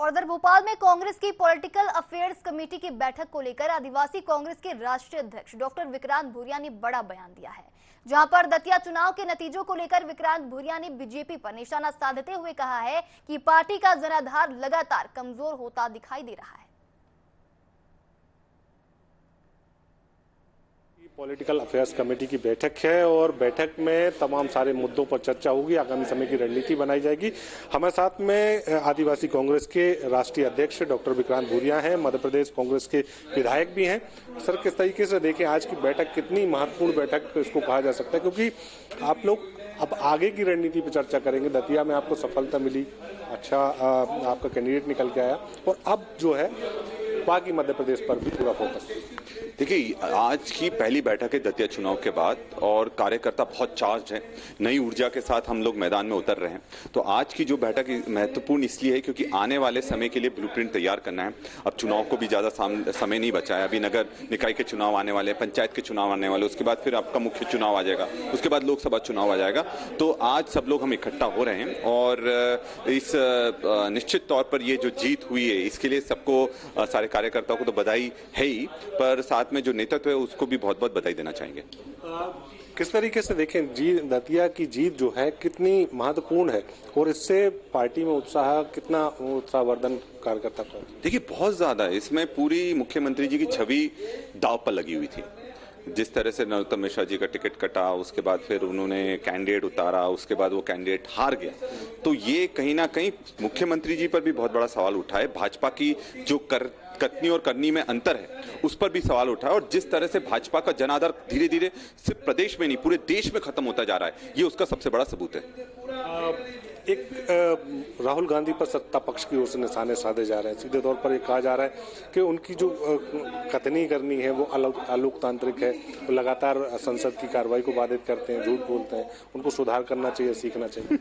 और उधर भोपाल में कांग्रेस की पॉलिटिकल अफेयर्स कमेटी की बैठक को लेकर आदिवासी कांग्रेस के राष्ट्रीय अध्यक्ष डॉक्टर विक्रांत भूरिया ने बड़ा बयान दिया है, जहां पर दतिया चुनाव के नतीजों को लेकर विक्रांत भूरिया ने बीजेपी पर निशाना साधते हुए कहा है कि पार्टी का जनाधार लगातार कमजोर होता दिखाई दे रहा है। पॉलिटिकल अफेयर्स कमेटी की बैठक है और बैठक में तमाम सारे मुद्दों पर चर्चा होगी, आगामी समय की रणनीति बनाई जाएगी। हमारे साथ में आदिवासी कांग्रेस के राष्ट्रीय अध्यक्ष डॉक्टर विक्रांत भूरिया हैं, मध्य प्रदेश कांग्रेस के विधायक भी हैं। सर, किस तरीके से देखें आज की बैठक, कितनी महत्वपूर्ण बैठक इसको कहा जा सकता है, क्योंकि आप लोग अब आगे की रणनीति पर चर्चा करेंगे। दतिया में आपको सफलता मिली, अच्छा आपका कैंडिडेट निकल के आया और अब जो है बाकी मध्य प्रदेश पर भी पूरा फोकस। देखिए, आज की पहली बैठक है दतिया चुनाव के बाद और कार्यकर्ता बहुत चार्ज हैं, नई ऊर्जा के साथ हम लोग मैदान में उतर रहे हैं। तो आज की जो बैठक महत्वपूर्ण इसलिए है क्योंकि आने वाले समय के लिए ब्लूप्रिंट तैयार करना है। अब चुनाव को भी ज्यादा समय नहीं बचा है, अभी नगर निकाय के चुनाव आने वाले, पंचायत के चुनाव आने वाले, उसके बाद फिर आपका मुख्य चुनाव आ जाएगा, उसके बाद लोकसभा चुनाव आ जाएगा। तो आज सब लोग हम इकट्ठा हो रहे हैं और इस निश्चित तौर पर ये जो जीत हुई है इसके लिए सबको, सारे कार्यकर्ताओं को तो बधाई है ही, पर साथ में जो नेतृत्व है उसको भी बहुत बहुत बधाई देना चाहेंगे। किस तरीके से देखें दतिया की जीत जो है कितनी महत्वपूर्ण है और इससे पार्टी में उत्साह, कितना उत्साहवर्धन कार्यकर्ता को? देखिए, बहुत ज्यादा है। इसमें पूरी मुख्यमंत्री जी की छवि दांव पर लगी हुई थी। जिस तरह से नरोत्तम मिश्रा जी का टिकट कटा, उसके बाद फिर उन्होंने कैंडिडेट उतारा, उसके बाद वो कैंडिडेट हार गया, तो ये कहीं ना कहीं मुख्यमंत्री जी पर भी बहुत बड़ा सवाल उठा है। भाजपा की जो कथनी और करनी में अंतर है उस पर भी सवाल उठा है और जिस तरह से भाजपा का जनाधार धीरे धीरे सिर्फ प्रदेश में नहीं पूरे देश में खत्म होता जा रहा है, ये उसका सबसे बड़ा सबूत है। एक राहुल गांधी पर सत्ता पक्ष की ओर से निशाने साधे जा रहे हैं। सीधे तौर पर ये कहा जा रहा है कि उनकी जो कथनी करनी है वो अलोकतांत्रिक है, वो लगातार संसद की कार्रवाई को बाधित करते हैं, झूठ बोलते हैं, उनको सुधार करना चाहिए, सीखना चाहिए।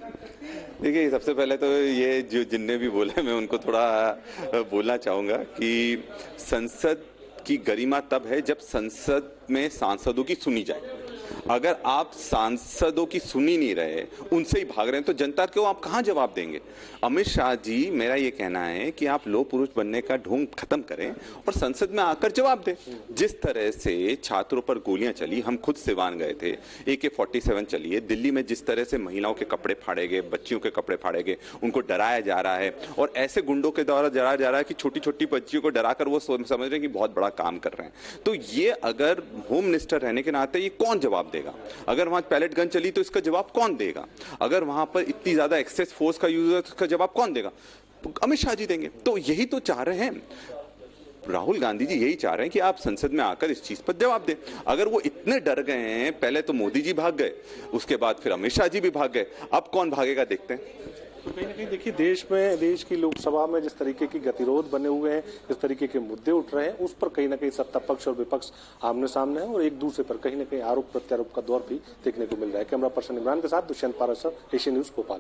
देखिए, सबसे पहले तो ये जो जिनने भी बोले मैं उनको थोड़ा बोलना चाहूंगा कि संसद की गरिमा तब है जब संसद में सांसदों की सुनी जाए। अगर आप सांसदों की सुनी नहीं रहे, उनसे ही भाग रहे हैं, तो जनता को आप कहां जवाब देंगे? अमित शाह जी, मेरा ये कहना है कि आप लोह पुरुष बनने का ढोंग खत्म करें और संसद में आकर जवाब दें। जिस तरह से छात्रों पर गोलियां चली, हम खुद सिवान गए थे, AK-47 चली है दिल्ली में, जिस तरह से महिलाओं के कपड़े फाड़े गए, बच्चियों के कपड़े फाड़े गए, उनको डराया जा रहा है और ऐसे गुंडों के द्वारा डराया जा रहा है कि छोटी छोटी बच्चियों को डराकर वो समझ रहे हैं कि बहुत बड़ा काम कर रहे हैं। तो ये अगर होम मिनिस्टर रहने के नाते ये कौन जवाब देगा? अगर वहां पैलेट गन चली तो इसका जवाब कौन देगा? अगर वहां पर इतनी ज्यादा एक्सेस फोर्स का यूज है तो इसका जवाब कौन देगा? अमित शाह जी देंगे। तो यही तो चाह रहे हैं राहुल गांधी जी, यही चाह रहे हैं कि आप संसद में आकर इस चीज पर जवाब दें। अगर वो इतने डर गए हैं, पहले तो मोदी जी भाग गए, उसके बाद फिर अमित शाह जी भी भाग गए, अब कौन भागेगा देखते हैं। कहीं ना कहीं देखिए, देश की लोकसभा में जिस तरीके की गतिरोध बने हुए हैं, जिस तरीके के मुद्दे उठ रहे हैं, उस पर कहीं ना कहीं सत्ता पक्ष और विपक्ष आमने सामने है और एक दूसरे पर कहीं ना कहीं आरोप प्रत्यारोप का दौर भी देखने को मिल रहा है। कैमरा पर्सन इमरान के साथ दुष्यंत पाराशर, एशियन न्यूज, भोपाल।